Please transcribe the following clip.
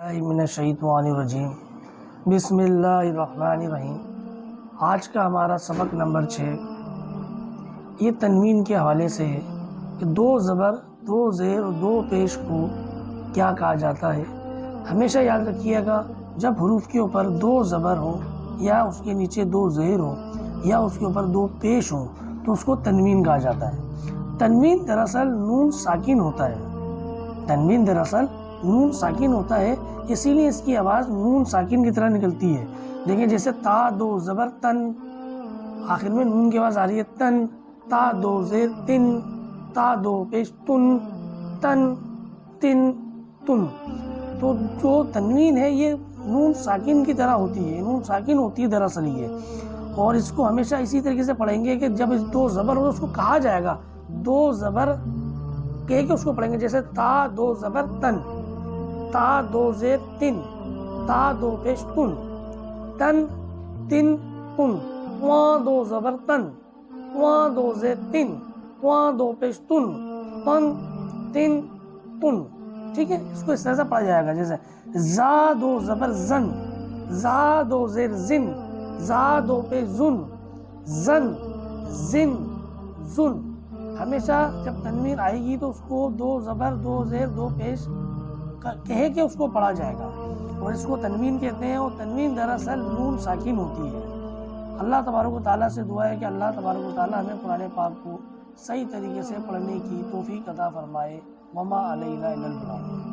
من الشیطان الرجیم بسم اللہ الرحمن الرحیم۔ آج کا ہمارا سبق نمبر 6 یہ تنوین کے حوالے سے ہے کہ دو زبر، دو زیر اور دو پیش کو کیا کہا جاتا ہے۔ ہمیشہ یاد رکھیے گا جب حروف کے اوپر دو زبر ہوں یا اس کے نیچے دو زیر ہوں یا اس کے اوپر دو پیش ہوں تو اس کو تنوین کہا جاتا ہے۔ تنوین دراصل نون ساکن ہوتا ہے، تنوین دراصل نون ساکن ہوتا ہے، اسی لیے اس کی آواز نون ساکن کی طرح نکلتی ہے۔ دیکھیں جیسے تا دو زبر تن، آخر میں نون کی آواز آ رہی ہے تن، تا دو زیر تن، تا دو پیش تن، تن تن تن۔ تو جو تنوین ہے یہ نون ساکن کی طرح ہوتی ہے، نون ساکن ہوتی ہے دراصل یہ، اور اس کو ہمیشہ اسی طریقے سے پڑھیں گے کہ جب دو زبر ہو تو اس کو کہا جائے گا، دو زبر کہہ کے اس کو پڑھیں گے، جیسے تا دو زبر تن، تا دو زیر تن، تا دو پیش تن، تن تن تن، وان دو زبر تن، وان دو زیر تن، وان دو پیش تن، تن تن تن۔ ٹھیک ہے، اس کو اس طرح سے پڑھا جائے گا، جیسے زا دو زبر زن، زا دو زیر زن، زا دو پیش زن، زن زن زن۔ ہمیشہ جب تنوین آئے گی تو اس کو دو زبر، دو زیر، دو پیش کہہ کے اس کو پڑھا جائے گا، اور اس کو تنوین کہتے ہیں، اور تنوین دراصل نون ساکن ہوتی ہے۔ اللہ تبارک و تعالیٰ سے دعا ہے کہ اللہ تبارک و تعالیٰ ہمیں قرآن پاک کو صحیح طریقے سے پڑھنے کی توفیق عطا فرمائے۔ وما علینا الا البلاغ۔